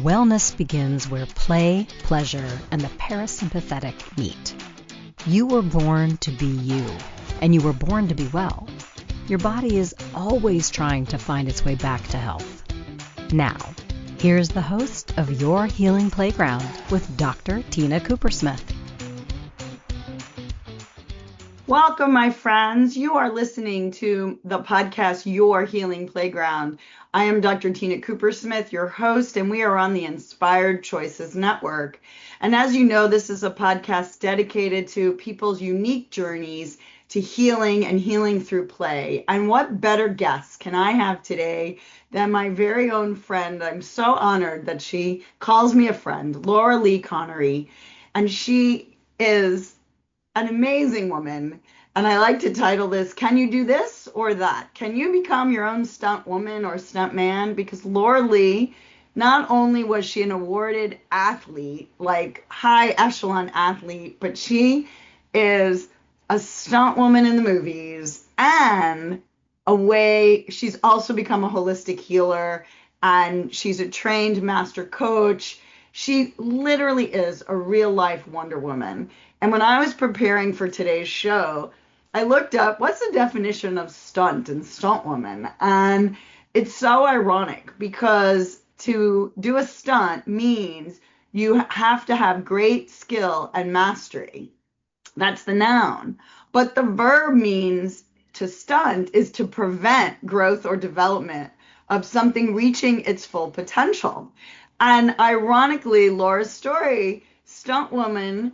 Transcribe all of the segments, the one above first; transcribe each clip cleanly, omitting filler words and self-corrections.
Wellness begins where play, pleasure, and the parasympathetic meet. You were born to be you, and you were born to be well. Your body is always trying to find its way back to health. Now, here's the host of Your Healing Playground with Dr. Tina Coopersmith. Welcome, my friends. You are listening to the podcast, Your Healing Playground. I am Dr. Tina Coopersmith, your host, and we are on the Inspired Choices Network. And as you know, this is a podcast dedicated to people's unique journeys to healing and healing through play. And what better guest can I have today than my very own friend? I'm so honored that she calls me a friend, Laura Lee Connery. And she is an amazing woman. And I like to title this, Can You Do This or That? Can you become your own stunt woman or stunt man? Because Laura Lee, not only was she an awarded athlete, like high echelon athlete, but she is a stunt woman in the movies, and she's also become a holistic healer, and she's a trained master coach. She literally is a real life WonderWoman. And when I was preparing for today's show, I looked up what's the definition of stunt and stunt woman. And it's so ironic because to do a stunt means you have to have great skill and mastery. That's the noun. But the verb means to stunt is to prevent growth or development of something reaching its full potential. And ironically, Laura's story, stunt woman,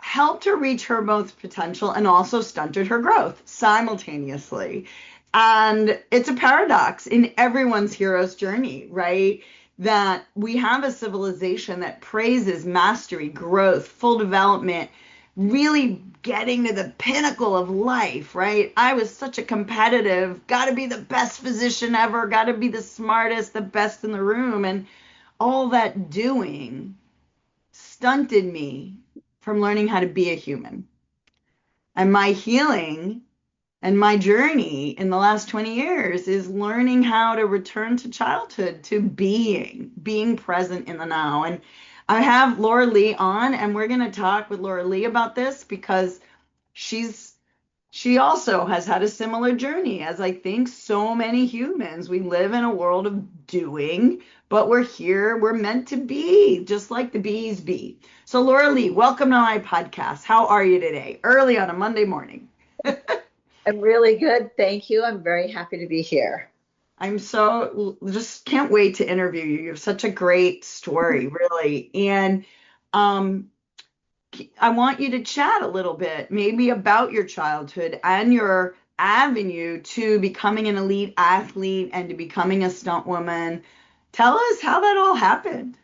helped her reach her most potential and also stunted her growth simultaneously. And it's a paradox in everyone's hero's journey, right? That we have a civilization that praises mastery, growth, full development, really getting to the pinnacle of life, right? I was such a competitive, got to be the best physician ever, got to be the smartest, the best in the room. And all that doing stunted me from learning how to be a human. And my healing and my journey in the last 20 years is learning how to return to childhood, to being present in the now. And I have Laura Lee on, and we're going to talk with Laura Lee about this because she also has had a similar journey, as I think so many humans. We live in a world of doing, but we're meant to be, just like the bees be. So Laura Lee, welcome to my podcast. How are you today? Early on a Monday morning. I'm really good. Thank you. I'm very happy to be here. I'm just can't wait to interview you. You have such a great story, really. And I want you to chat a little bit, maybe about your childhood and your avenue to becoming an elite athlete and to becoming a stunt woman. Tell us how that all happened.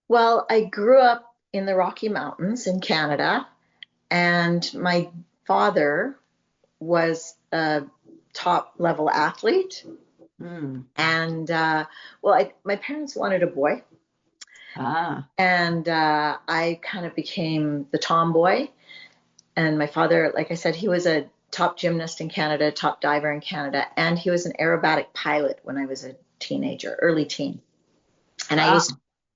Well, I grew up in the Rocky Mountains in Canada, and my father was a top level athlete. And my parents wanted a boy. And I kind of became the tomboy. And my father, like I said, he was a top gymnast in Canada, top diver in Canada, and he was an aerobatic pilot when I was a teenager, early teen. And I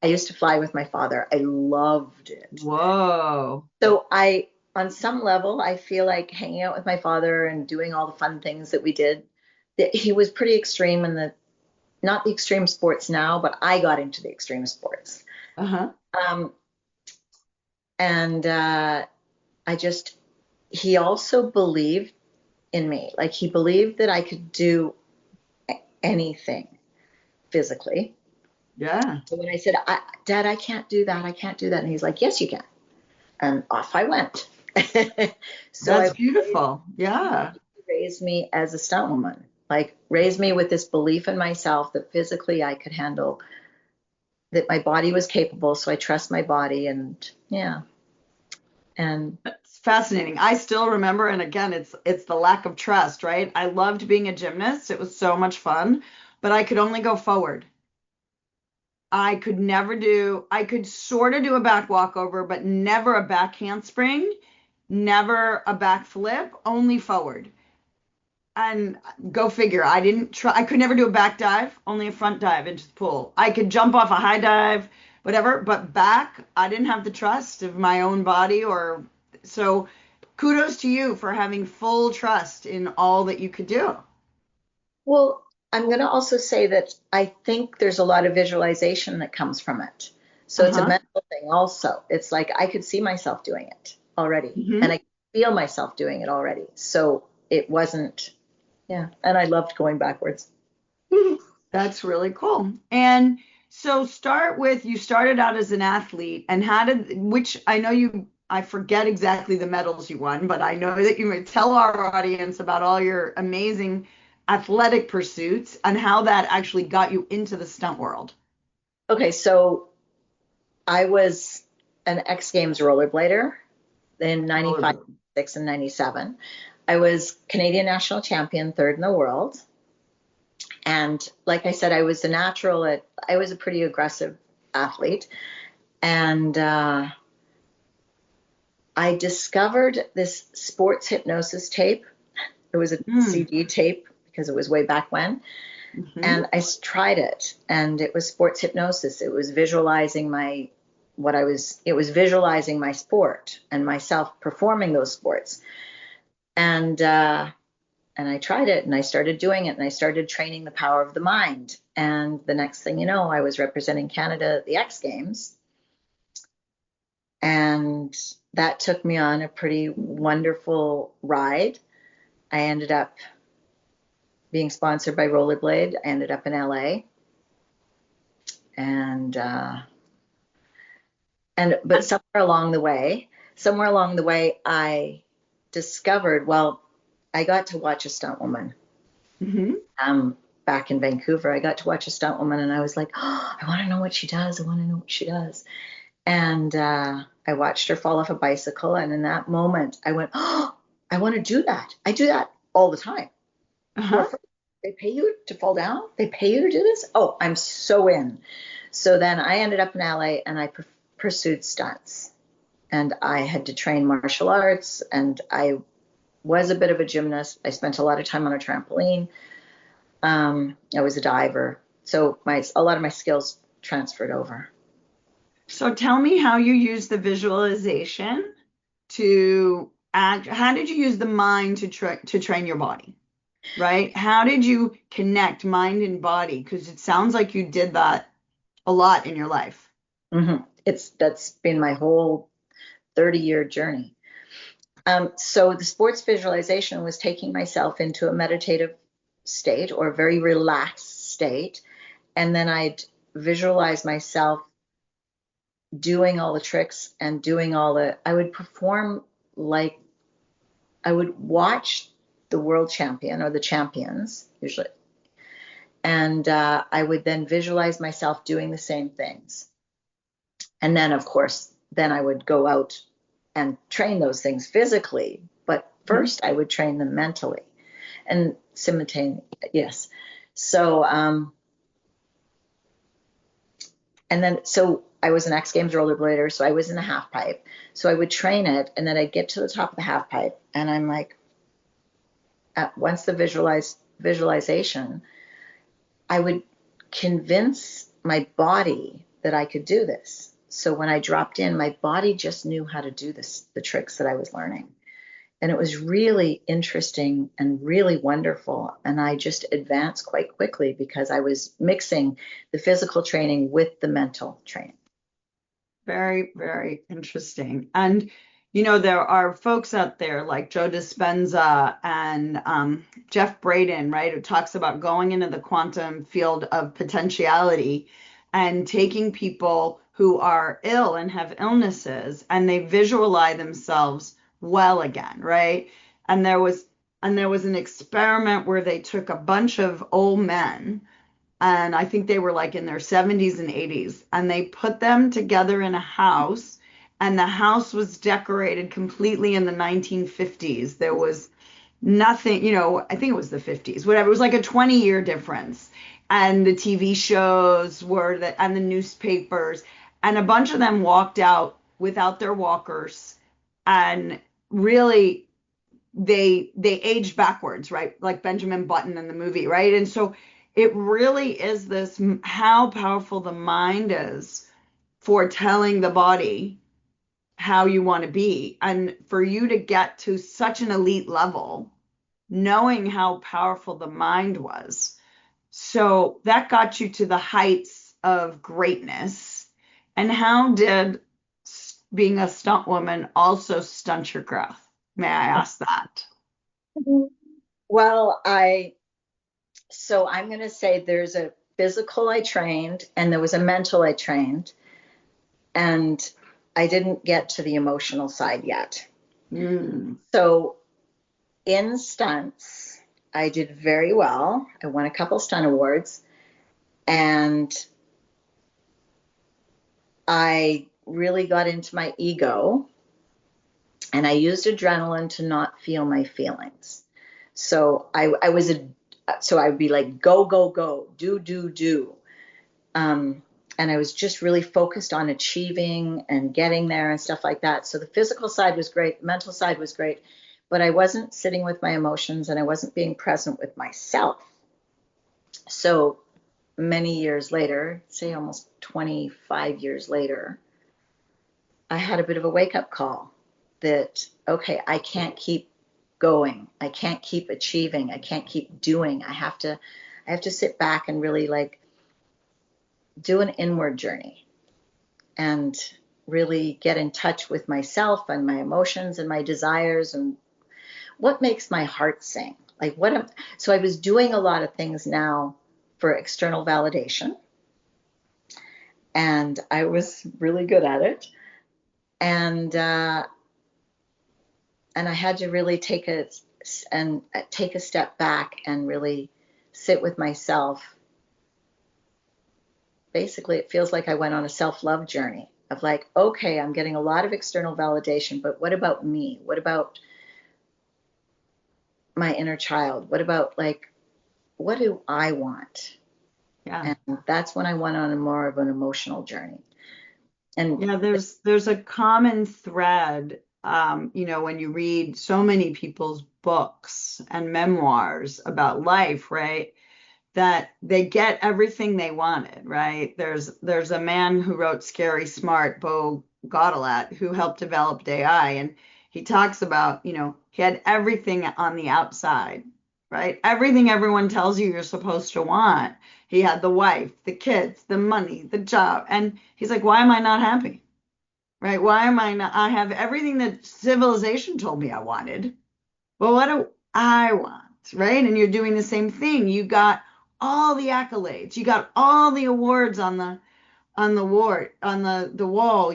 used to fly with my father. I loved it. Whoa. So on some level, I feel like hanging out with my father and doing all the fun things that we did, that he was pretty extreme in not the extreme sports now, but I got into the extreme sports. He also believed in me. Like, he believed that I could do anything physically. Yeah. So when I said, Dad, I can't do that. I can't do that. And he's like, yes, you can. And off I went. So that's beautiful. Yeah. He raised me as a stunt woman, like raised me with this belief in myself that physically I could handle, that my body was capable. So I trust my body, and yeah. And that's fascinating. I still remember, and again, it's the lack of trust, right? I loved being a gymnast. It was so much fun, but I could only go forward. I could sort of do a back walkover, but never a back handspring, never a back flip, only forward. And go figure, I could never do a back dive, only a front dive into the pool. I could jump off a high dive, whatever, but back, I didn't have the trust of my own body so kudos to you for having full trust in all that you could do. Well, I'm going to also say that I think there's a lot of visualization that comes from it. So it's a mental thing also. It's like I could see myself doing it already, and I feel myself doing it already. So it wasn't, yeah. And I loved going backwards. That's really cool. And so you started out as an athlete, and which I know I forget exactly the medals you won, but I know that you may tell our audience about all your amazing athletic pursuits and how that actually got you into the stunt world. Okay, so I was an X Games rollerblader in 95, 6, and 97. I was Canadian national champion, third in the world. And like I said, I was I was a pretty aggressive athlete. And I discovered this sports hypnosis tape. It was a CD tape because it was way back when. And I tried it, and it was sports hypnosis. It was visualizing visualizing my sport and myself performing those sports. And I tried it, and I started doing it, and I started training the power of the mind. And the next thing you know, I was representing Canada at the X Games. And that took me on a pretty wonderful ride. I ended up being sponsored by Rollerblade. I ended up in LA. But somewhere along the way, I discovered, I got to watch a stunt woman. Back in Vancouver, I got to watch a stunt woman, and I was like, oh, I want to know what she does. And I watched her fall off a bicycle, and in that moment, I went, oh, I want to do that. I do that all the time. They pay you to fall down? They pay you to do this? Oh, I'm so in. So then I ended up in LA, and I pursued stunts. And I had to train martial arts, and I was a bit of a gymnast. I spent a lot of time on a trampoline. I was a diver. So a lot of my skills transferred over. So tell me how you use the visualization to act. How did you use the mind to train your body? Right? How did you connect mind and body? Because it sounds like you did that a lot in your life. That's been my whole 30-year journey. So the sports visualization was taking myself into a meditative state or a very relaxed state. And then I'd visualize myself doing all the tricks and I would perform like I would watch the world champion or the champions usually. And I would then visualize myself doing the same things. And then, of course, I would go out and train those things physically. But first, I would train them mentally and simultaneously. Yes. So, so I was an X Games rollerblader. So I was in the half pipe. So I would train it, and then I'd get to the top of the half pipe, and I'm like, once the visualization, I would convince my body that I could do this. So when I dropped in, my body just knew how to do the tricks that I was learning. And it was really interesting and really wonderful. And I just advanced quite quickly because I was mixing the physical training with the mental training. Very, very interesting. And, there are folks out there like Joe Dispenza and Jeff Braden, right, who talks about going into the quantum field of potentiality and taking people who are ill and have illnesses, and they visualize themselves well again, right? And there was an experiment where they took a bunch of old men, and I think they were like in their 70s and 80s, and they put them together in a house, and the house was decorated completely in the 1950s. There was nothing, I think it was the 50s, whatever. It was like a 20-year difference. And the TV shows and the newspapers, and a bunch of them walked out without their walkers and really they age backwards, right? Like Benjamin Button in the movie, right? And so it really is this, how powerful the mind is for telling the body how you want to be. And for you to get to such an elite level, knowing how powerful the mind was. So that got you to the heights of greatness. And how did being a stunt woman also stunt your growth? May I ask that? Well, I'm going to say there's a physical I trained and there was a mental I trained, and I didn't get to the emotional side yet. So in stunts, I did very well. I won a couple stunt awards, and I really got into my ego, and I used adrenaline to not feel my feelings. So I would be like, go, go, go, do. And I was just really focused on achieving and getting there and stuff like that. So the physical side was great. The mental side was great, but I wasn't sitting with my emotions and I wasn't being present with myself. So many years later, say almost 25 years later, I had a bit of a wake-up call that, okay, I can't keep going. I can't keep achieving. I can't keep doing. I have to sit back and really like do an inward journey and really get in touch with myself and my emotions and my desires and what makes my heart sing. So I was doing a lot of things now for external validation, and I was really good at it. And I had to really take a step back and really sit with myself. Basically, it feels like I went on a self-love journey of like, okay, I'm getting a lot of external validation, but what about me? What about my inner child? What about like, what do I want? Yeah. And that's when I went on a more of an emotional journey. And yeah, there's a common thread, when you read so many people's books and memoirs about life, right? That they get everything they wanted, right? There's a man who wrote Scary Smart, Bo Gaudelat, who helped develop AI, and he talks about, he had everything on the outside, right? Everything everyone tells you you're supposed to want. He had the wife, the kids, the money, the job, and he's like, why am I not happy? Right? Why am I not? I have everything that civilization told me I wanted. Well, what do I want? Right? And you're doing the same thing. You got all the accolades. You got all the awards on the wall.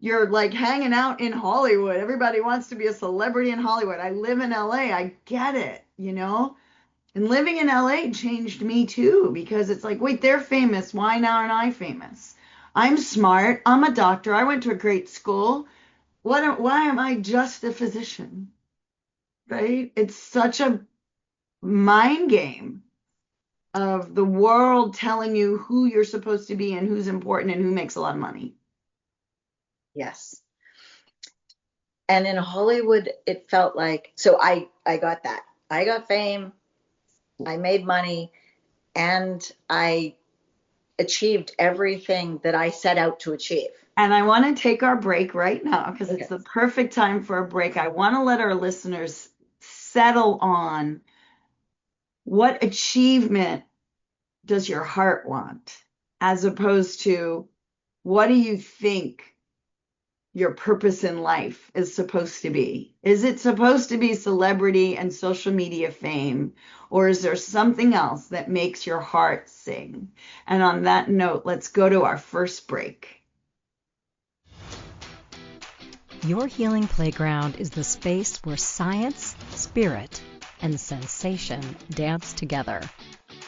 You're like hanging out in Hollywood. Everybody wants to be a celebrity in Hollywood. I live in LA. I get it, And living in LA changed me too, because it's like, wait, they're famous. Why now aren't I famous? I'm smart. I'm a doctor. I went to a great school. Why am I just a physician? Right? It's such a mind game of the world telling you who you're supposed to be and who's important and who makes a lot of money. Yes. And in Hollywood, it felt like, so I got that. I got fame, I made money, and I achieved everything that I set out to achieve. And I want to take our break right now because it's the perfect time for a break. I want to let our listeners settle on what achievement does your heart want, as opposed to what do you think your purpose in life is supposed to be? Is it supposed to be celebrity and social media fame, or is there something else that makes your heart sing? And on that note, let's go to our first break. Your Healing Playground is the space where science, spirit, and sensation dance together.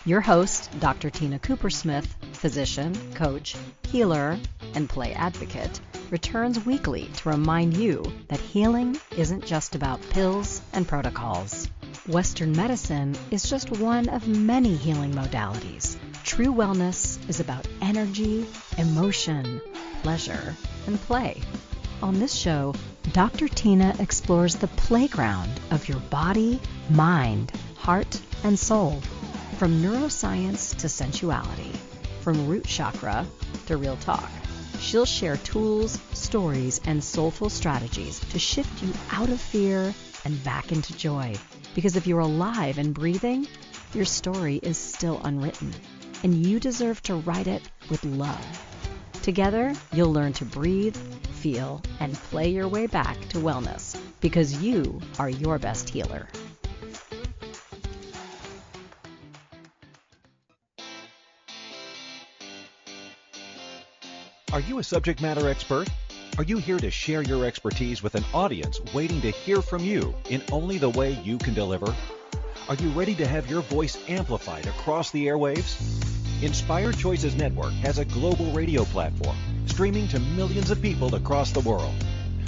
Your host, Dr. Tina Cooper-Smith, physician, coach, healer, and play advocate, returns weekly to remind you that healing isn't just about pills and protocols. Western medicine is just one of many healing modalities. True wellness is about energy, emotion, pleasure, and play. On this show, Dr. Tina explores the playground of your body, mind, heart, and soul. From neuroscience to sensuality, from root chakra to real talk. She'll share tools, stories, and soulful strategies to shift you out of fear and back into joy. Because if you're alive and breathing, your story is still unwritten, and you deserve to write it with love. Together, you'll learn to breathe, feel, and play your way back to wellness, because you are your best healer. Are you a subject matter expert? Are you here to share your expertise with an audience waiting to hear from you in only the way you can deliver? Are you ready to have your voice amplified across the airwaves? Inspired Choices Network has a global radio platform streaming to millions of people across the world.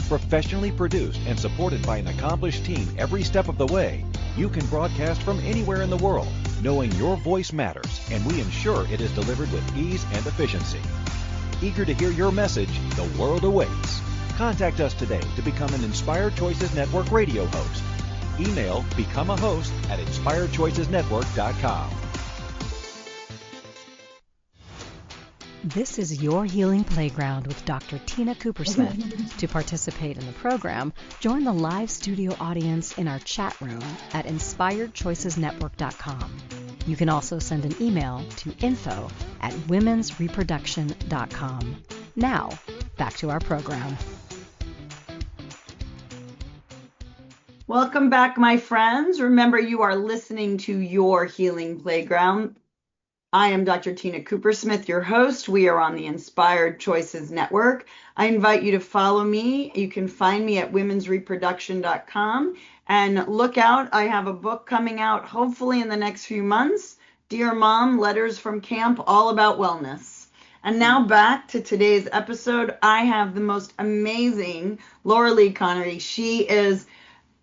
Professionally produced and supported by an accomplished team every step of the way, you can broadcast from anywhere in the world, knowing your voice matters, and we ensure it is delivered with ease and efficiency. Eager to hear your message, the world awaits. Contact us today to become an Inspired Choices Network radio host. Email becomeahost@inspiredchoicesnetwork.com. This is Your Healing Playground with Dr. Tina Coopersmith. To participate in the program, join the live studio audience in our chat room at inspiredchoicesnetwork.com. You can also send an email to info@womensreproduction.com. Now, back to our program. Welcome back, my friends. Remember, you are listening to Your Healing Playground. I am Dr. Tina Coopersmith, your host. We are on the Inspired Choices Network. I invite you to follow me. You can find me at womensreproduction.com. And look out, I have a book coming out hopefully in the next few months. Dear Mom, Letters from Camp, all about wellness. And now back to today's episode. I have the most amazing Laura Lee Connery. She is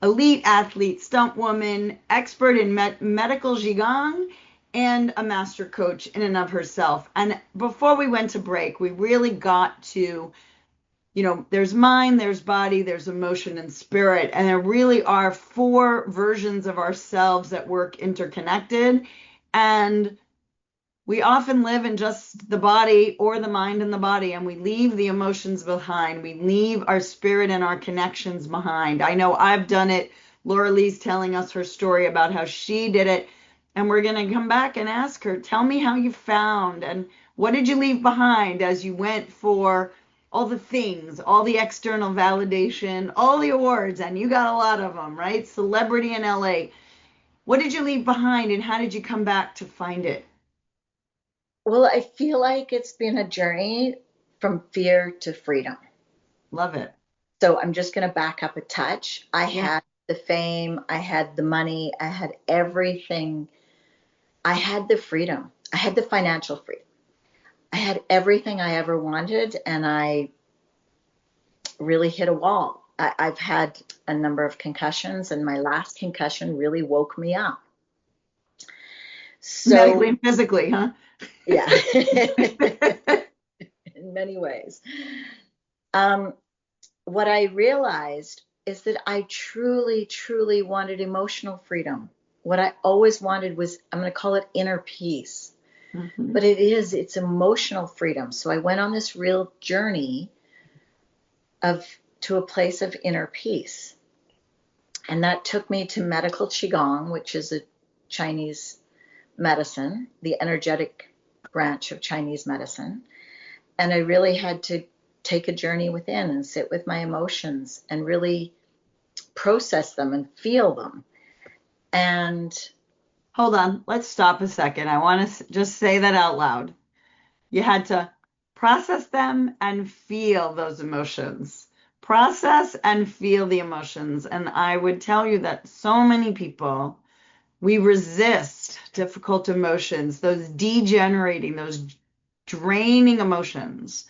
elite athlete, stunt woman, expert in medical Qigong, and a master coach in and of herself. And before we went to break, we really got to, there's mind, there's body, there's emotion and spirit. And there really are 4 versions of ourselves that work interconnected. And we often live in just the body or the mind and the body, and we leave the emotions behind. We leave our spirit and our connections behind. I know I've done it. Laura Lee's telling us her story about how she did it. And we're going to come back and ask her, tell me how you found and what did you leave behind as you went for all the things, all the external validation, all the awards, and you got a lot of them, right? Celebrity in LA. What did you leave behind and how did you come back to find it? Well, I feel like it's been a journey from fear to freedom. Love it. So I'm just going to back up a touch. I had the fame, I had the money, I had everything. I had the freedom. I had the financial freedom. I had everything I ever wanted, and I really hit a wall. I've had a number of concussions, and my last concussion really woke me up. So, medically and physically, huh? Yeah. In many ways. What I realized is that I truly, truly wanted emotional freedom. What I always wanted was, I'm going to call it inner peace. Mm-hmm. But it's emotional freedom. So I went on this real journey to a place of inner peace. And that took me to medical Qigong, which is a Chinese medicine, the energetic branch of Chinese medicine. And I really had to take a journey within and sit with my emotions and really process them and feel them. And hold on, let's stop a second. I want to just say that out loud. You had to process them and feel those emotions. Process and feel the emotions. And I would tell you that so many people, we resist difficult emotions, those degenerating, those draining emotions.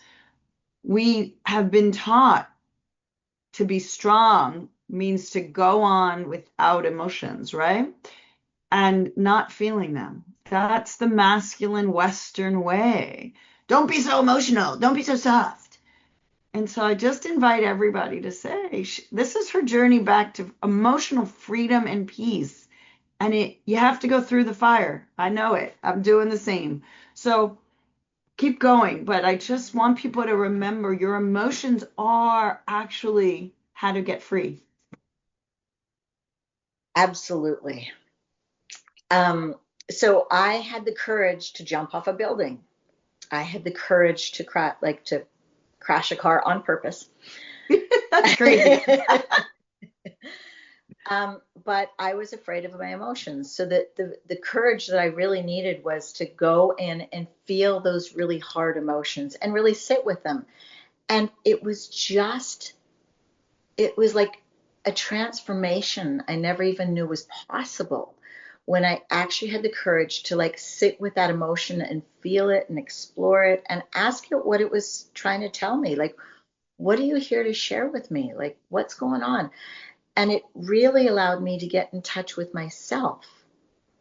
We have been taught to be strong means to go on without emotions, right? And not feeling them. That's the masculine Western way. Don't be so emotional. Don't be so soft. And so I just invite everybody to say, this is her journey back to emotional freedom and peace. And you have to go through the fire. I know it. I'm doing the same. So keep going. But I just want people to remember your emotions are actually how to get free. Absolutely. So I had the courage to jump off a building. I had the courage to crash a car on purpose. That's crazy. But I was afraid of my emotions. So the courage that I really needed was to go in and feel those really hard emotions and really sit with them. And it was like a transformation I never even knew was possible when I actually had the courage to like sit with that emotion and feel it and explore it and ask it what it was trying to tell me. Like, what are you here to share with me? Like, what's going on? And it really allowed me to get in touch with myself.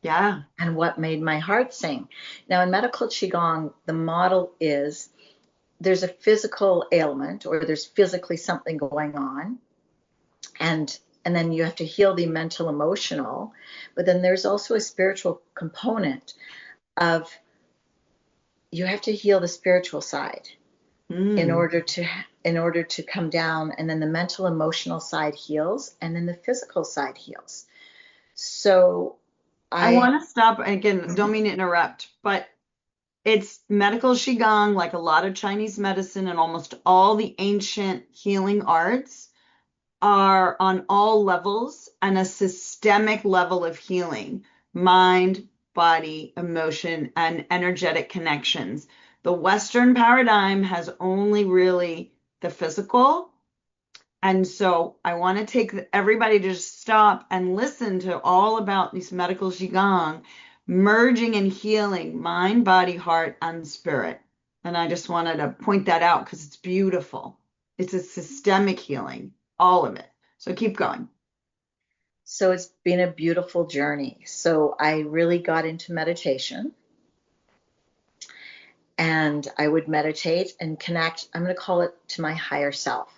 Yeah. And what made my heart sing. Now, in medical Qigong, the model is there's a physical ailment or there's physically something going on. And then you have to heal the mental, emotional. But then there's also a spiritual component of you have to heal the spiritual side in order to come down, and then the mental emotional side heals and then the physical side heals. So I want to stop again, don't mean to interrupt, but it's medical Qigong, like a lot of Chinese medicine and almost all the ancient healing arts are on all levels and a systemic level of healing: mind, body, emotion, and energetic connections. The Western paradigm has only really the physical. And so I want to take everybody to just stop and listen to all about these medical Qigong, merging and healing mind, body, heart, and spirit. And I just wanted to point that out because it's beautiful. It's a systemic healing, all of it. So keep going. So it's been a beautiful journey. So I really got into meditation. And I would meditate and connect, I'm going to call it, to my higher self.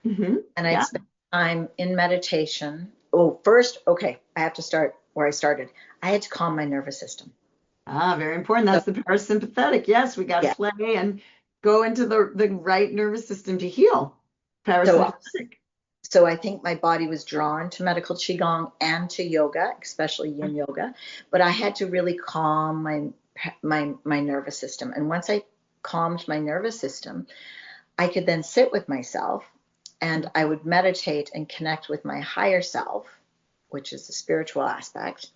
Mm-hmm. And I'd spend time in meditation. Oh, first, okay, I have to start where I started. I had to calm my nervous system. Very important. That's the parasympathetic. Yes, we got to play and go into the right nervous system to heal. Parasympathetic. So I think my body was drawn to medical Qigong and to yoga, especially yin yoga. But I had to really calm my nervous system. And once I calmed my nervous system, I could then sit with myself and I would meditate and connect with my higher self, which is the spiritual aspect.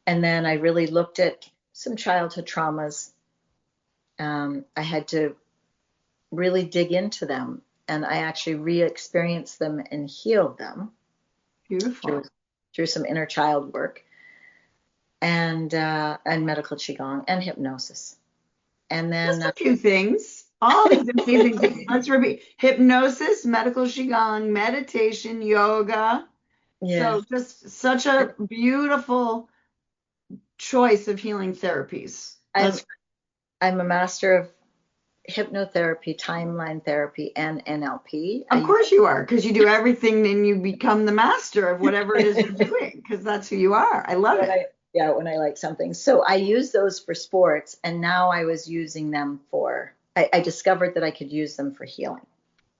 And then I really looked at some childhood traumas. I had to really dig into them, and I actually re-experienced them and healed them. Beautiful. Through some inner child work and medical Qigong and hypnosis. And then just a few things. All these amazing things. Let's repeat: hypnosis, medical Qigong, meditation, yoga. Yeah. So just such a beautiful choice of healing therapies. I'm a master of hypnotherapy, timeline therapy, and NLP. Of course you are, because you do everything and you become the master of whatever it is you're doing, because that's who you are. I love it. When I like something. So I use those for sports, and now I was using them I discovered that I could use them for healing.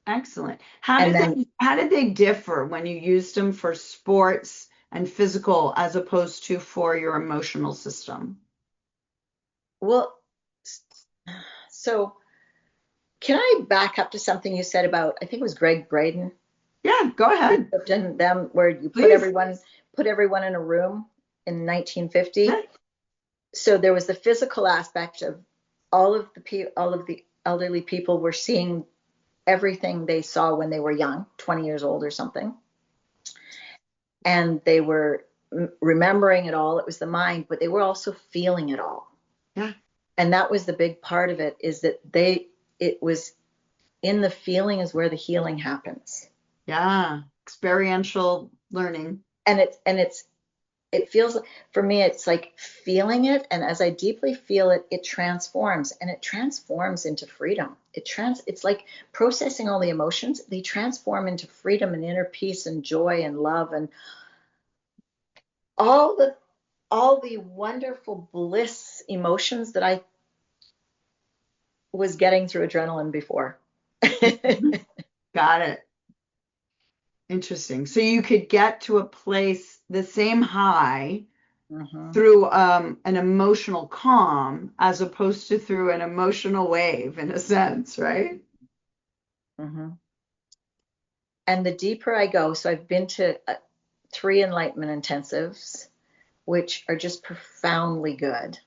Excellent. How did they differ when you used them for sports and physical as opposed to for your emotional system? Well, so can I back up to something you said about, I think it was Greg Braden? Yeah, go ahead. And them where you put everyone in a room in 1950. Yeah. So there was the physical aspect of all of the elderly people were seeing everything they saw when they were young, 20 years old or something. And they were remembering it all. It was the mind, but they were also feeling it all. Yeah. And that was the big part of it, is that it was in the feeling is where the healing happens. Yeah. Experiential learning. And it's it feels, for me, it's like feeling it. And as I deeply feel it, it transforms, and it transforms into freedom. It's like processing all the emotions. They transform into freedom and inner peace and joy and love and all the wonderful bliss emotions that I was getting through adrenaline before. Got it. Interesting. So you could get to a place, the same high, through an emotional calm as opposed to through an emotional wave, in a sense, right? And the deeper I go, so I've been to 3 enlightenment intensives, which are just profoundly good,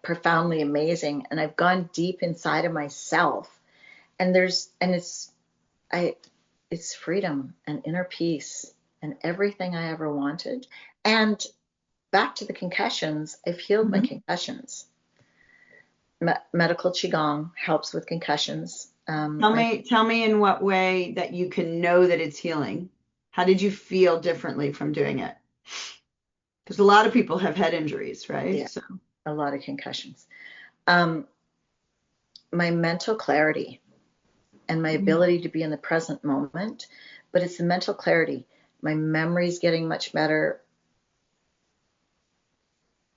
profoundly amazing. And I've gone deep inside of myself, and it's freedom and inner peace and everything I ever wanted. And back to the concussions, I've healed my concussions. Medical Qigong helps with concussions. Tell me in what way that you can know that it's healing. How did you feel differently from doing it? Because a lot of people have head injuries, right? Yeah, so. A lot of concussions. My mental clarity and my ability to be in the present moment, but it's the mental clarity. My memory's getting much better.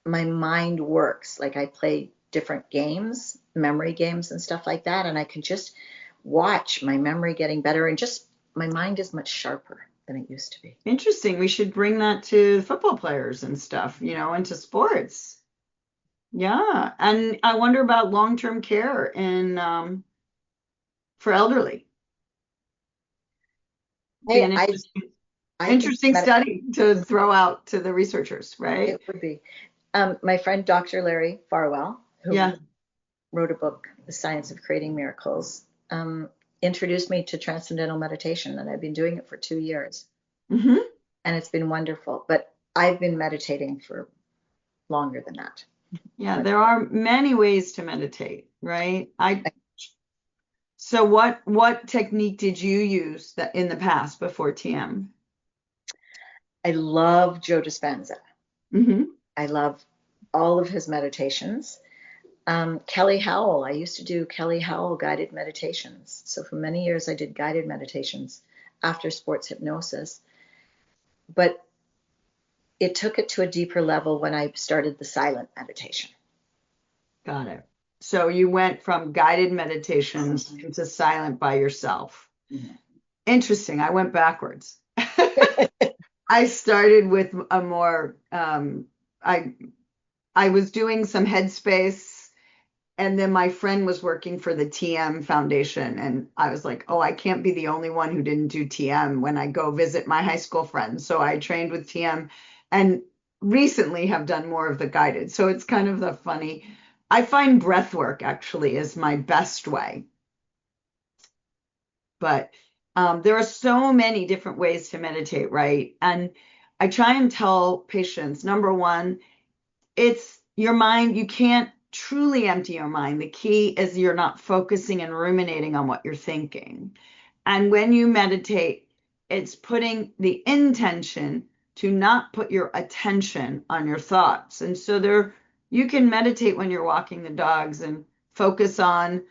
My mind works. Like I play different games, memory games and stuff like that, and I can just watch my memory getting better, and just my mind is much sharper than it used to be. Interesting. We should bring that to football players and stuff, into sports. Yeah. And I wonder about long-term care for elderly. Be an interesting study to throw out to the researchers, right? It would be. My friend Dr. Larry Farwell, who wrote a book, The Science of Creating Miracles, introduced me to transcendental meditation, and I've been doing it for 2 years. And it's been wonderful. But I've been meditating for longer than that. Yeah, there are many ways to meditate, right? So what technique did you use that in the past before TM? I love Joe Dispenza. I love all of his meditations. Kelly Howell, I used to do Kelly Howell guided meditations. So for many years, I did guided meditations after sports hypnosis. But it took it to a deeper level when I started the silent meditation. Got it. So you went from guided meditations into silent by yourself. Interesting. I went backwards. I started with a more, I was doing some headspace, and then my friend was working for the TM Foundation, and I was like, oh, I can't be the only one who didn't do TM when I go visit my high school friends. So I trained with TM and recently have done more of the guided. So it's kind of the funny. I find breath work actually is my best way. But there are so many different ways to meditate, right? And I try and tell patients, number one, it's your mind. You can't truly empty your mind. The key is you're not focusing and ruminating on what you're thinking. And when you meditate, it's putting the intention to not put your attention on your thoughts. And so you can meditate when you're walking the dogs and focus on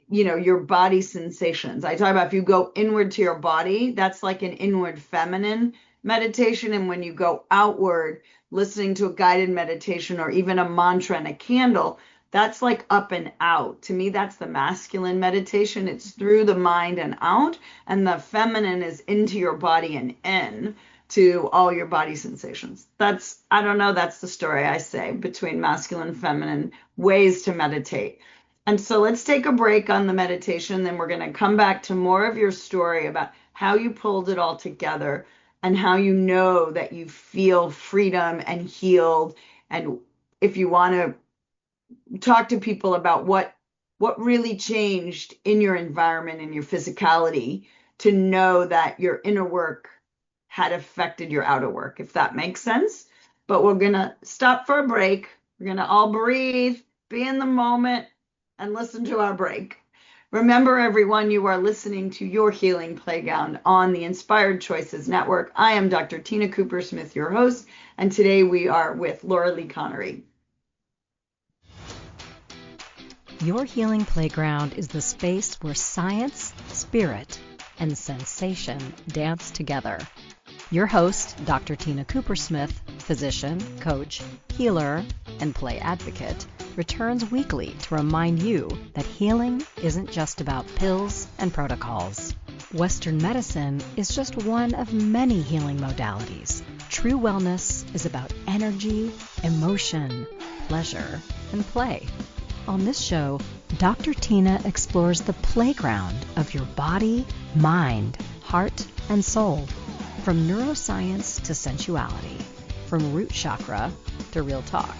your body sensations. I talk about if you go inward to your body, that's like an inward feminine meditation. And when you go outward, listening to a guided meditation or even a mantra and a candle, that's like up and out. To me, that's the masculine meditation. It's through the mind and out. And the feminine is into your body and in to all your body sensations. I don't know, that's the story I say between masculine and feminine ways to meditate. And so let's take a break on the meditation. Then we're going to come back to more of your story about how you pulled it all together and how you know that you feel freedom and healed. And if you want to talk to people about what really changed in your environment and your physicality to know that your inner work had affected your outer work, if that makes sense. But we're going to stop for a break. We're going to all breathe, be in the moment, and listen to our break. Remember, everyone, you are listening to Your Healing Playground on the Inspired Choices Network. I am Dr. Tina Cooper-Smith, your host, and today we are with Laura Lee Connery. Your Healing Playground is the space where science, spirit, and sensation dance together. Your host, Dr. Tina Cooper-Smith, physician, coach, healer, and play advocate, returns weekly to remind you that healing isn't just about pills and protocols. Western medicine is just one of many healing modalities. True wellness is about energy, emotion, pleasure, and play. On this show, Dr. Tina explores the playground of your body, mind, heart, and soul. From neuroscience to sensuality, from root chakra to real talk.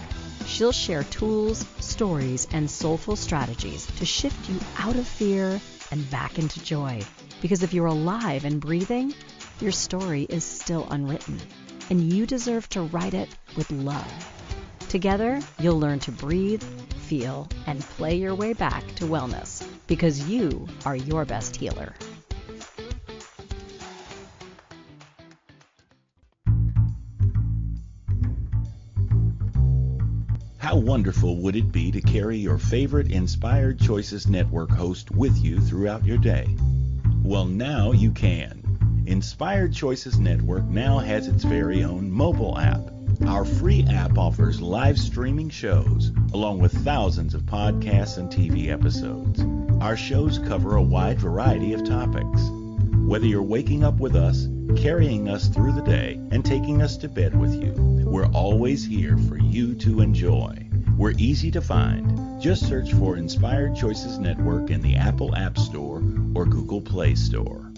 She'll share tools, stories, and soulful strategies to shift you out of fear and back into joy. Because if you're alive and breathing, your story is still unwritten, and you deserve to write it with love. Together, you'll learn to breathe, feel, and play your way back to wellness, because you are your best healer. How wonderful would it be to carry your favorite Inspired Choices Network host with you throughout your day? Well, now you can. Inspired Choices Network now has its very own mobile app. Our free app offers live streaming shows, along with thousands of podcasts and TV episodes. Our shows cover a wide variety of topics. Whether you're waking up with us, carrying us through the day, and taking us to bed with you, we're always here for you to enjoy. We're easy to find. Just search for Inspired Choices Network in the Apple App Store or Google Play Store.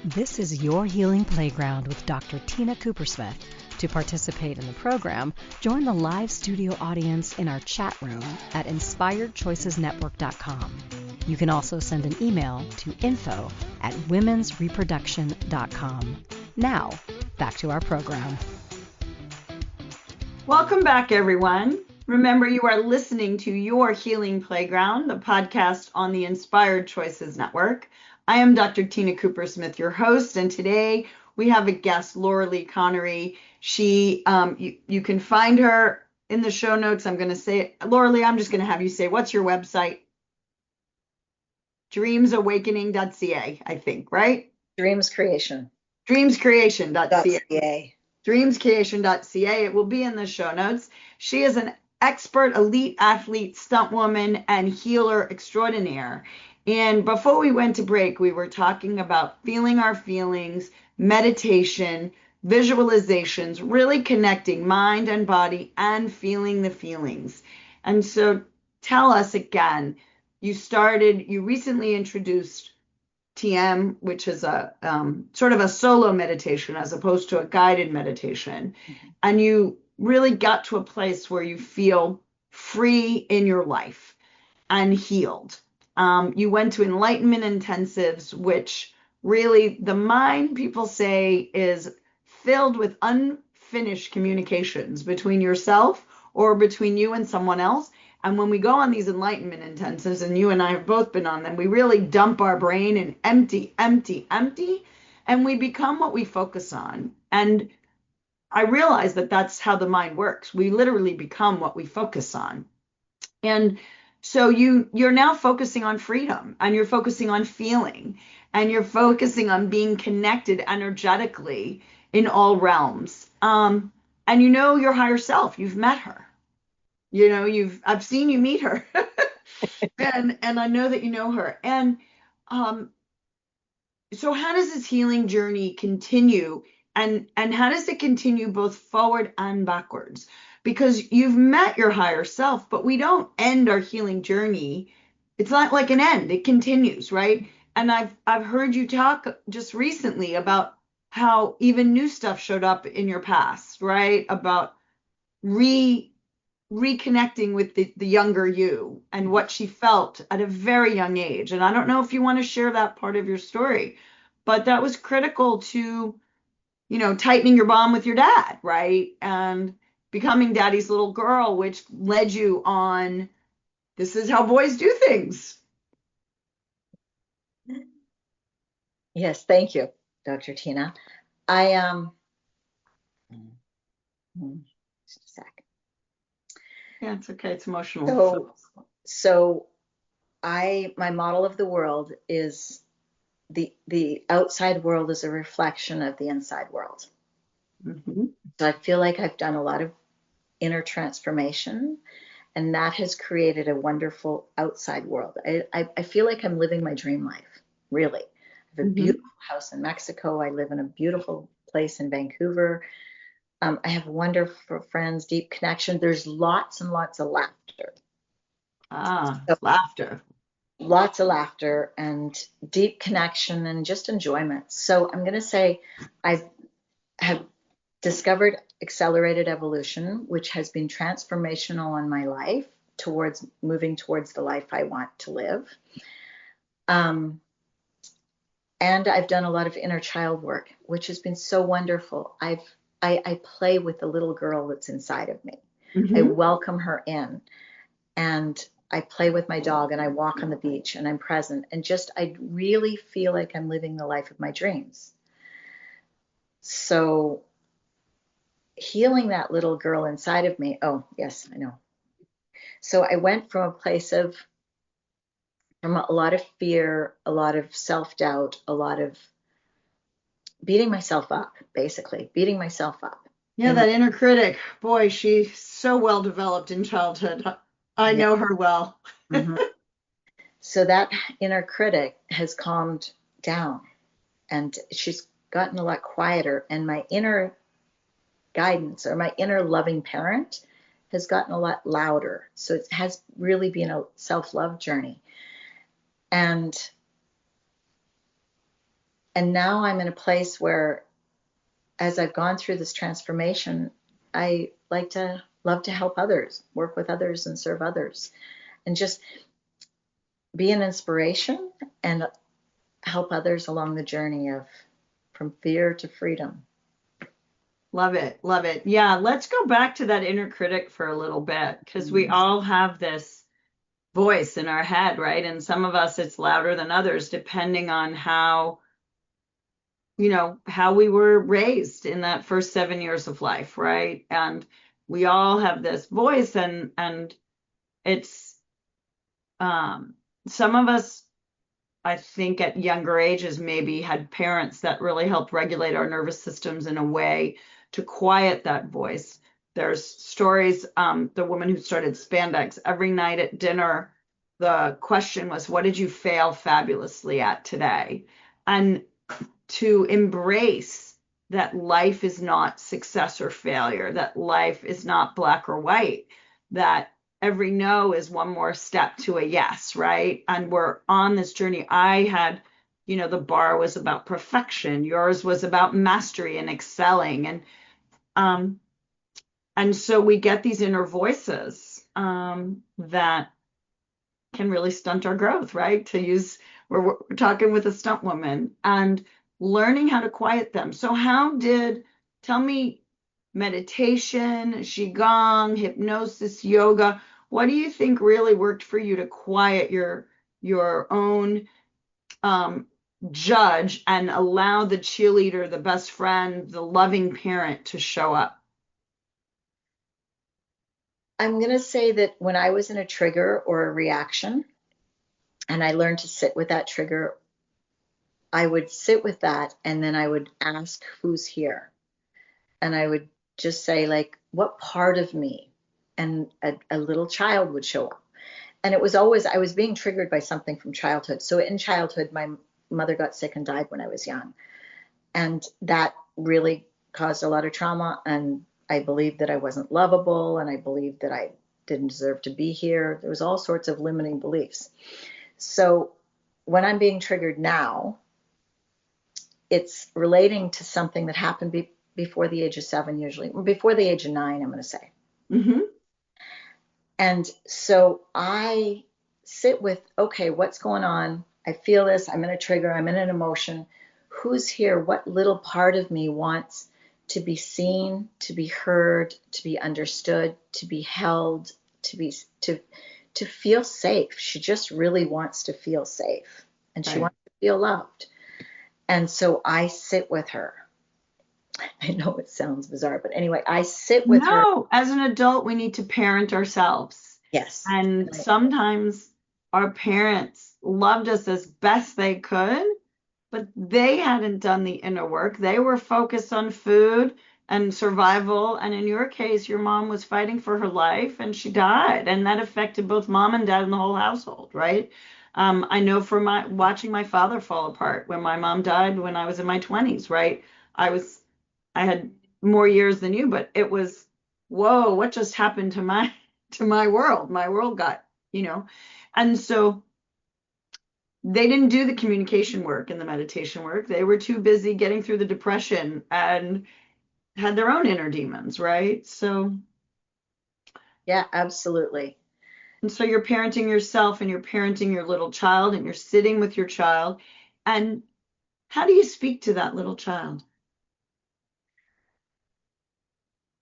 This is Your Healing Playground with Dr. Tina Cooper-Smith. To participate in the program, join the live studio audience in our chat room at inspiredchoicesnetwork.com. You can also send an email to info@womensreproduction.com. Now, back to our program. Welcome back, everyone. Remember, you are listening to Your Healing Playground, the podcast on the Inspired Choices Network. I am Dr. Tina Cooper-Smith, your host, and today we have a guest, Laura Lee Connery. She, you can find her in the show notes. I'm going to say, Laura Lee, I'm just going to have you say, what's your website? Dreamsawakening.ca, I think, right? Dreams Creation. Dreamscreation.ca. Dreamscreation.ca. It will be in the show notes. She is an expert elite athlete, stunt woman, and healer extraordinaire. And before we went to break, we were talking about feeling our feelings, meditation, visualizations, really connecting mind and body and feeling the feelings. And so tell us again, you recently introduced TM, which is a sort of a solo meditation as opposed to a guided meditation. Mm-hmm. And you really got to a place where you feel free in your life and healed. You went to enlightenment intensives, which really the mind, people say, is filled with unfinished communications between yourself or between you and someone else. And when we go on these enlightenment intensives, and you and I have both been on them, we really dump our brain and empty, and we become what we focus on. And I realize that that's how the mind works. We literally become what we focus on. And so you're now focusing on freedom, and you're focusing on feeling, and you're focusing on being connected energetically in all realms. And you know your higher self. You've met her. You know, I've seen you meet her and I know that you know her. And so how does this healing journey continue, and how does it continue both forward and backwards? Because you've met your higher self, but we don't end our healing journey. It's not like an end, it continues, right? And I've heard you talk just recently about how even new stuff showed up in your past, right? About reconnecting with the younger you and what she felt at a very young age. And I don't know if you want to share that part of your story, but that was critical to, tightening your bond with your dad, right? And becoming daddy's little girl, which led you on this is how boys do things. Yes, thank you, Dr. Tina. I just a sec. Yeah, it's okay. It's emotional. So my model of the world is the outside world is a reflection of the inside world. Mm-hmm. So I feel like I've done a lot of inner transformation, and that has created a wonderful outside world. I feel like I'm living my dream life, really. I have a beautiful house in Mexico. I live in a beautiful place in Vancouver. I have wonderful friends, deep connection. There's lots and lots of laughter. Laughter. Lots of laughter and deep connection and just enjoyment. So I'm going to say I have discovered accelerated evolution, which has been transformational in my life towards moving towards the life I want to live. And I've done a lot of inner child work, which has been so wonderful. I play with the little girl that's inside of me. I welcome her in, and I play with my dog, and I walk on the beach, and I'm present, and just I really feel like I'm living the life of my dreams. So healing that little girl inside of me. Oh, yes, I know. So I went from a place of from a lot of fear, a lot of self-doubt, a lot of beating myself up, basically beating myself up. Yeah, that inner critic. Boy, she's so well developed in childhood. I know her well. So that inner critic has calmed down, and she's gotten a lot quieter, and my inner guidance or my inner loving parent has gotten a lot louder. So it has really been a self-love journey. And now I'm in a place where, as I've gone through this transformation, I love to help others, work with others and serve others, and just be an inspiration and help others along the journey of from fear to freedom. Love it. Love it. Yeah, let's go back to that inner critic for a little bit, because we all have this voice in our head, right? And some of us, it's louder than others, depending on how we were raised in that first 7 years of life, right? And we all have this voice, and it's some of us, I think, at younger ages maybe had parents that really helped regulate our nervous systems in a way to quiet that voice. There's stories, the woman who started spandex, every night at dinner, the question was, what did you fail fabulously at today? And to embrace that life is not success or failure, that life is not black or white, that every no is one more step to a yes, right? And we're on this journey. I had, the bar was about perfection. Yours was about mastery and excelling. And so we get these inner voices that can really stunt our growth, right? We're talking with a stunt woman and learning how to quiet them. So tell me, meditation, qigong, hypnosis, yoga, what do you think really worked for you to quiet your own judge and allow the cheerleader, the best friend, the loving parent to show up? I'm going to say that when I was in a trigger or a reaction, and I learned to sit with that trigger, I would sit with that, and then I would ask who's here. And I would just say, like, what part of me? And a little child would show up. And it was always, I was being triggered by something from childhood. So in childhood, my mother got sick and died when I was young. And that really caused a lot of trauma. And I believed that I wasn't lovable, and I believed that I didn't deserve to be here. There was all sorts of limiting beliefs. So when I'm being triggered now, it's relating to something that happened before the age of 7, usually, or before the age of 9, I'm going to say. And so I sit with, okay, what's going on? I feel this, I'm in a trigger, I'm in an emotion. Who's here? What little part of me wants to be to be heard, to be understood, to be held, to to feel safe. She just really wants to feel safe, and she wants to feel loved. And so I sit with her. I know it sounds bizarre, but anyway, I sit with her. No, as an adult, we need to parent ourselves. Yes. And sometimes our parents loved us as best they could, but they hadn't done the inner work. They were focused on food and survival. And in your case, your mom was fighting for her life and she died. And that affected both mom and dad and the whole household, right? I know from watching my father fall apart when my mom died when I was in my 20s, right? I had more years than you, but it was, whoa, what just happened to my world? My world got, and so they didn't do the communication work and the meditation work. They were too busy getting through the depression and had their own inner demons, right? So yeah, absolutely. And so you're parenting yourself and you're parenting your little child and you're sitting with your child. And how do you speak to that little child?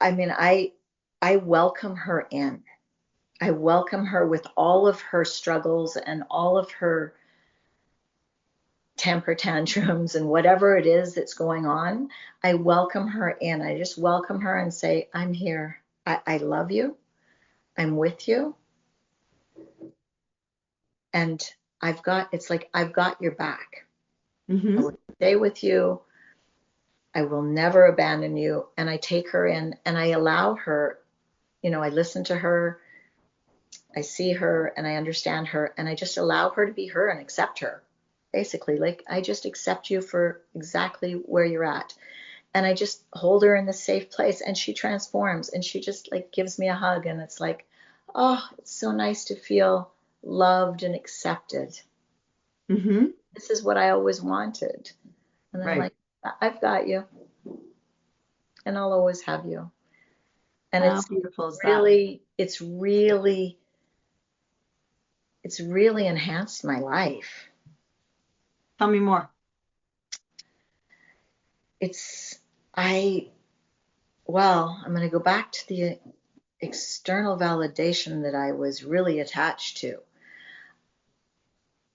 I mean, I welcome her in. I welcome her with all of her struggles and all of her temper tantrums and whatever it is that's going on. I welcome her in. I just welcome her and say, I'm here. I love you. I'm with you. And I've got your back. Mm-hmm. I will stay with you. I will never abandon you. And I take her in and I allow her, I listen to her, I see her and I understand her, and I just allow her to be her and accept her. Basically, like, I just accept you for exactly where you're at. And I just hold her in this safe place, and she transforms, and she just like gives me a hug, and it's like, oh, it's so nice to feel loved and accepted. Mm-hmm. This is what I always wanted. And I'm like, I've got you, and I'll always have you. And How beautiful is that? it's really enhanced my life. Tell me more. I'm going to go back to the external validation that I was really attached to.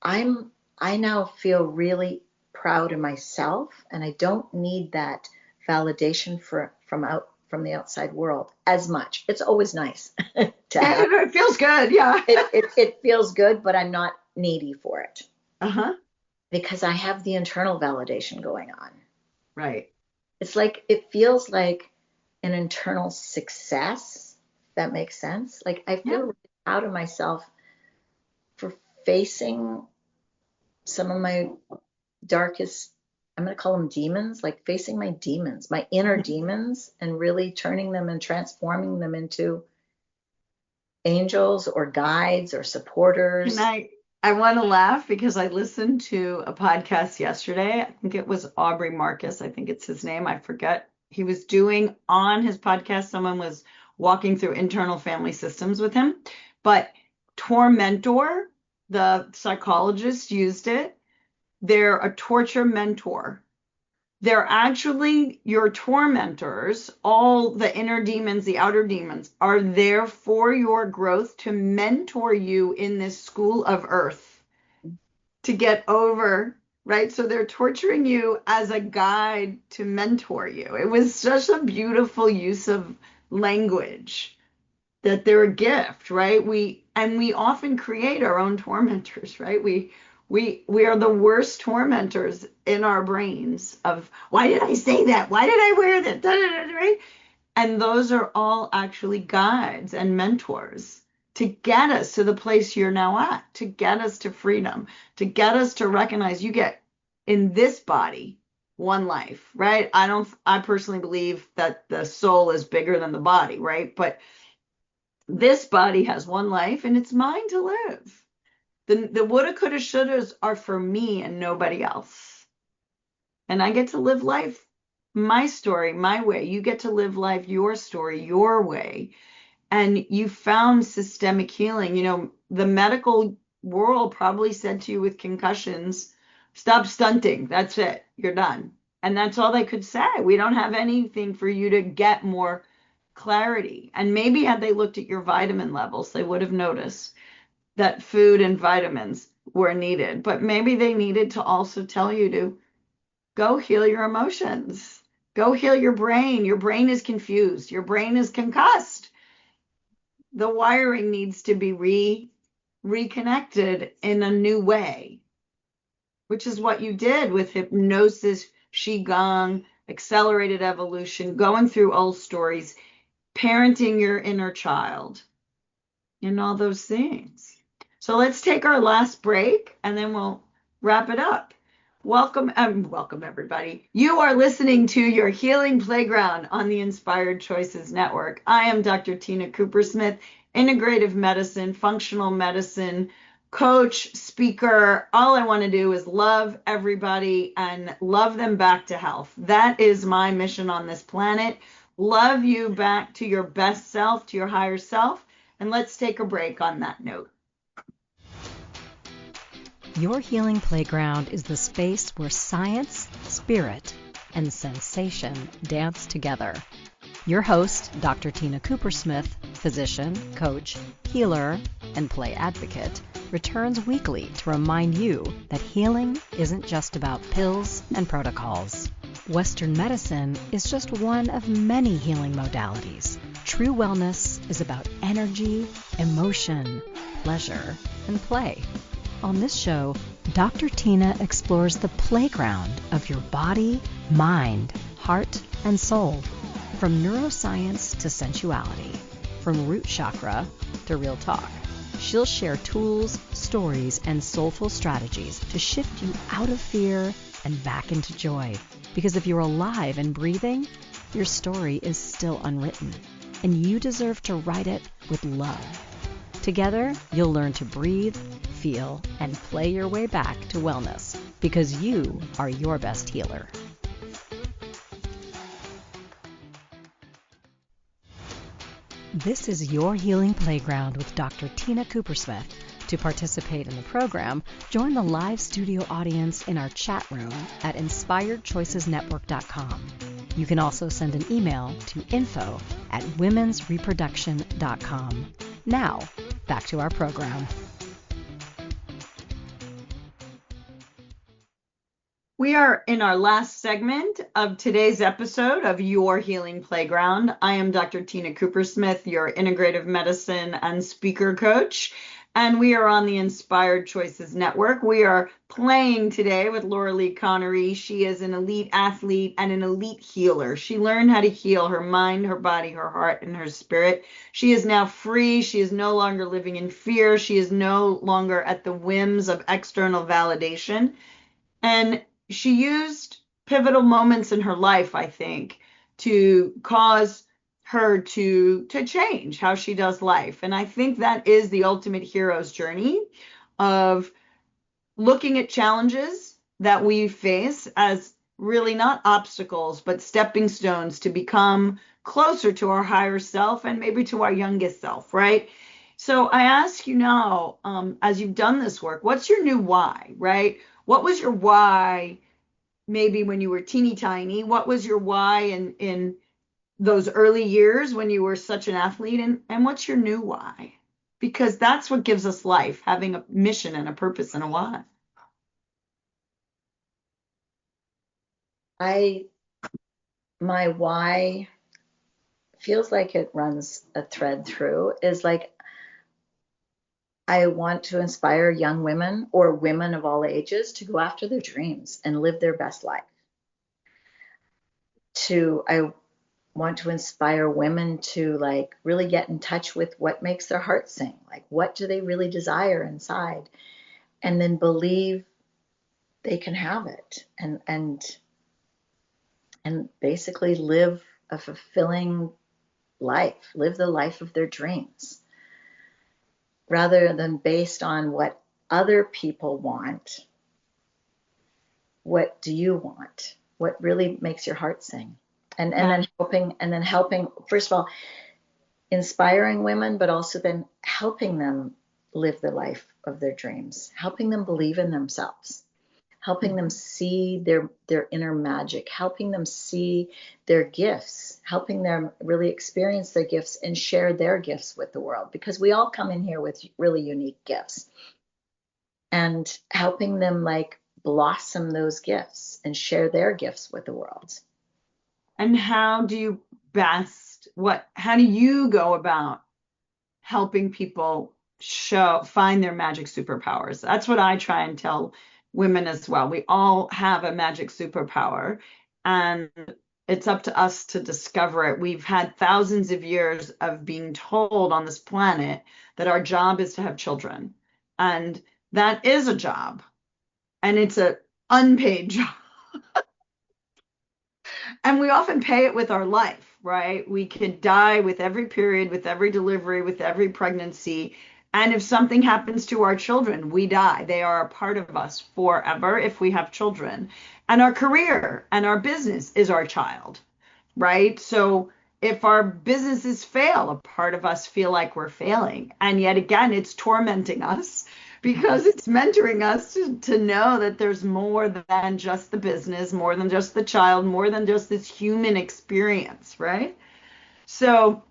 I now feel really proud of myself, and I don't need that validation from the outside world as much. It's always nice to have. It feels good, yeah. It feels good, but I'm not needy for it. Uh-huh. Because I have the internal validation going on. Right. It's like, it feels like an internal success, if that makes sense. Like, I feel really proud of myself for facing some of my darkest, I'm going to call them demons, like facing my demons, my inner demons, and really turning them and transforming them into angels or guides or supporters. I want to laugh because I listened to a podcast yesterday. I think it was Aubrey Marcus. I think it's his name. I forget. He was doing on his podcast, someone was walking through internal family systems with him. But Tormentor, the psychologist, used it. They're a torture mentor. They're actually your tormentors. All the inner demons, the outer demons, are there for your growth to mentor you in this school of earth to get over, right? So they're torturing you as a guide to mentor you. It was such a beautiful use of language that they're a gift, right? We often create our own tormentors, right? We are the worst tormentors in our brains of, why did I say that? Why did I wear that? Da, da, da, right? And those are all actually guides and mentors to get us to the place you're now at, to get us to freedom, to get us to recognize you get in this body one life, right? I personally believe that the soul is bigger than the body, right? But this body has one life and it's mine to live. The woulda, coulda, shouldas are for me and nobody else. And I get to live life, my story, my way. You get to live life, your story, your way. And you found systemic healing. The medical world probably said to you with concussions, stop stunting. That's it. You're done. And that's all they could say. We don't have anything for you to get more clarity. And maybe had they looked at your vitamin levels, they would have noticed that food and vitamins were needed, but maybe they needed to also tell you to go heal your emotions, go heal your brain. Your brain is confused, your brain is concussed. The wiring needs to be reconnected in a new way, which is what you did with hypnosis, qigong, accelerated evolution, going through old stories, parenting your inner child, and all those things. So let's take our last break and then we'll wrap it up. Welcome everybody. You are listening to your Healing Playground on the Inspired Choices Network. I am Dr. Tina Cooper-Smith, integrative medicine, functional medicine coach, speaker. All I want to do is love everybody and love them back to health. That is my mission on this planet. Love you back to your best self, to your higher self. And let's take a break on that note. Your Healing Playground is the space where science, spirit, and sensation dance together. Your host, Dr. Tina Cooper-Smith, physician, coach, healer, and play advocate, returns weekly to remind you that healing isn't just about pills and protocols. Western medicine is just one of many healing modalities. True wellness is about energy, emotion, pleasure, and play. On this show, Dr. Tina explores the playground of your body, mind, heart, and soul. From neuroscience to sensuality, from root chakra to real talk. She'll share tools, stories, and soulful strategies to shift you out of fear and back into joy. Because if you're alive and breathing, your story is still unwritten, and you deserve to write it with love. Together, you'll learn to breathe, feel, and play your way back to wellness, because you are your best healer. This is Your Healing Playground with Dr. Tina Cooper-Smith. To participate in the program, join the live studio audience in our chat room at inspiredchoicesnetwork.com. You can also send an email to info@womensreproduction.com. Now, back to our program. We are in our last segment of today's episode of Your Healing Playground. I am Dr. Tina Cooper-Smith, your integrative medicine and speaker coach, and we are on the Inspired Choices Network. We are playing today with Laura Lee Connery. She is an elite athlete and an elite healer. She learned how to heal her mind, her body, her heart, and her spirit. She is now free. She is no longer living in fear. She is no longer at the whims of external validation. And she used pivotal moments in her life, I think, to cause her to change how she does life. And I think that is the ultimate hero's journey of looking at challenges that we face as really not obstacles, but stepping stones to become closer to our higher self and maybe to our youngest self, right? So I ask you now, as you've done this work, what's your new why, right? What was your why maybe when you were teeny tiny? What was your why in those early years when you were such an athlete? And what's your new why? Because that's what gives us life, having a mission and a purpose and a why. My why feels like it runs a thread through, is like, I want to inspire young women or women of all ages to go after their dreams and live their best life. I want to inspire women to like really get in touch with what makes their heart sing. Like, what do they really desire inside? And then believe they can have it and basically live a fulfilling life, live the life of their dreams, rather than based on what other people want. What do you want? What really makes your heart sing? And then helping, first of all, inspiring women, but also then helping them live the life of their dreams, helping them believe in themselves. helping them see their inner magic, helping them see their gifts, helping them really experience their gifts and share their gifts with the world, because we all come in here with really unique gifts, and helping them like blossom those gifts and share their gifts with the world. And how do you how do you go about helping people find their magic superpowers? That's what I try and tell women as well. We all have a magic superpower, and it's up to us to discover it. We've had thousands of years of being told on this planet that our job is to have children. And that is a job. And it's an unpaid job. And we often pay it with our life, right? We could die with every period, with every delivery, with every pregnancy. And if something happens to our children, we die. They are a part of us forever if we have children. And our career and our business is our child, right? So if our businesses fail, a part of us feel like we're failing. And yet again, it's tormenting us because it's mentoring us to know that there's more than just the business, more than just the child, more than just this human experience, right? So,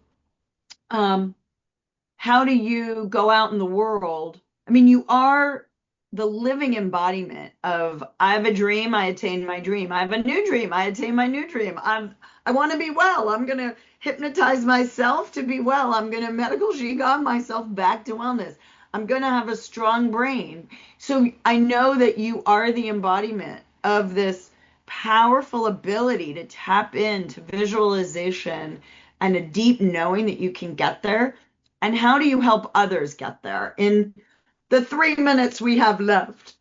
how do you go out in the world? I mean, you are the living embodiment of, I have a dream, I attain my dream. I have a new dream, I attain my new dream. I want to be well. I'm going to hypnotize myself to be well. I'm going to medical qigong myself back to wellness. I'm going to have a strong brain. So I know that you are the embodiment of this powerful ability to tap into visualization and a deep knowing that you can get there. And how do you help others get there in the 3 minutes we have left?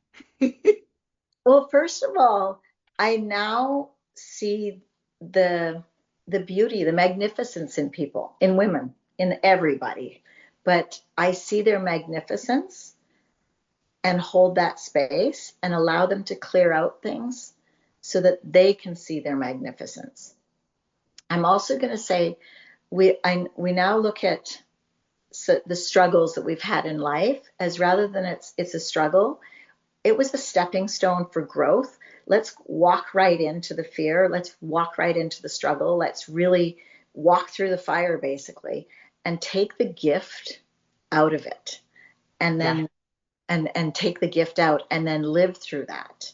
Well, first of all, I now see the beauty, the magnificence in people, in women, in everybody. But I see their magnificence and hold that space and allow them to clear out things so that they can see their magnificence. I'm also going to say we now look at the struggles that we've had in life as, rather than it's a struggle, it was a stepping stone for growth. Let's walk right into the fear. Let's walk right into the struggle. Let's really walk through the fire, basically, and take the gift out of it, and then and take the gift out and then live through that,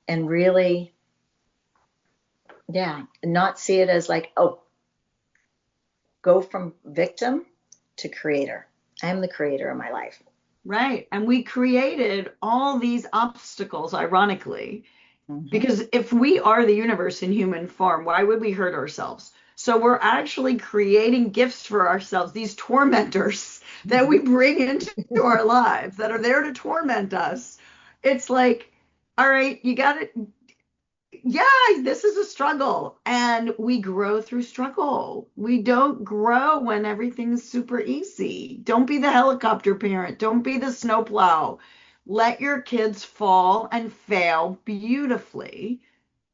and really not see it as like, oh, go from victim to creator. I am the creator of my life. Right. And we created all these obstacles, ironically, because if we are the universe in human form, why would we hurt ourselves? So we're actually creating gifts for ourselves, these tormentors that we bring into our lives that are there to torment us. It's like, all right, you got it. Yeah, this is a struggle, and we grow through struggle. We don't grow when everything's super easy. Don't be the helicopter parent. Don't be the snowplow. Let your kids fall and fail beautifully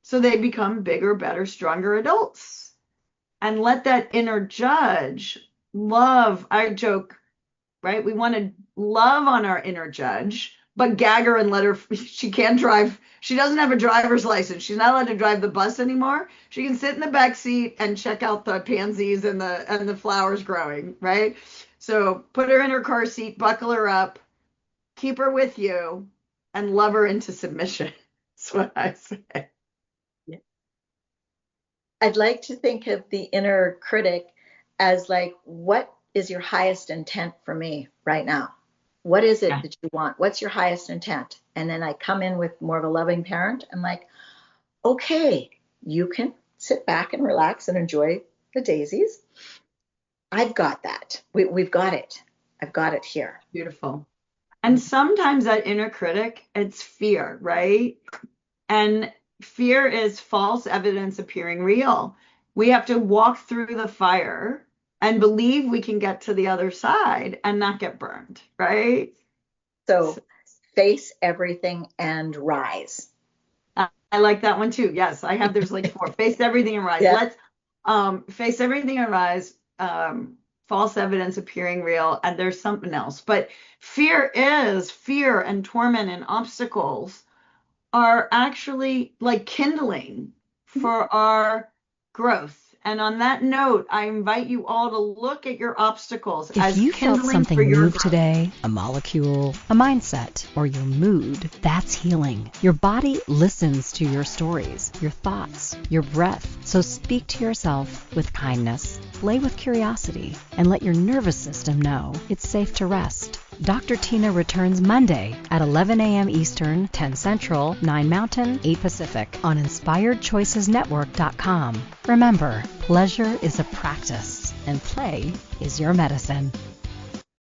so they become bigger, better, stronger adults. And let that inner judge love. I joke, right? We want to love on our inner judge, but gag her and let her, she can't drive. She doesn't have a driver's license. She's not allowed to drive the bus anymore. She can sit in the back seat and check out the pansies and the flowers growing, right? So put her in her car seat, buckle her up, keep her with you, and love her into submission. That's what I say. I'd like to think of the inner critic as like, what is your highest intent for me right now? What is it that you want? What's your highest intent? And then I come in with more of a loving parent. I'm like, okay, you can sit back and relax and enjoy the daisies. I've got that. We've got it. I've got it here. Beautiful. And sometimes that inner critic, it's fear, right? And fear is false evidence appearing real. We have to walk through the fire and believe we can get to the other side and not get burned, right? So face everything and rise. I like that one too. Yes, I have, there's like 4. Face everything and rise. Yeah. Let's face everything and rise. False evidence appearing real, and there's something else. But fear and torment and obstacles are actually like kindling for our growth. And on that note, I invite you all to look at your obstacles as If you felt kindling something for your move growth. today, a molecule, a mindset, or your mood, that's healing. Your body listens to your stories, your thoughts, your breath. So speak to yourself with kindness, play with curiosity, and let your nervous system know it's safe to rest. Dr. Tina returns Monday at 11 a.m. Eastern, 10 Central, 9 Mountain, 8 Pacific on InspiredChoicesNetwork.com. Remember, pleasure is a practice and play is your medicine.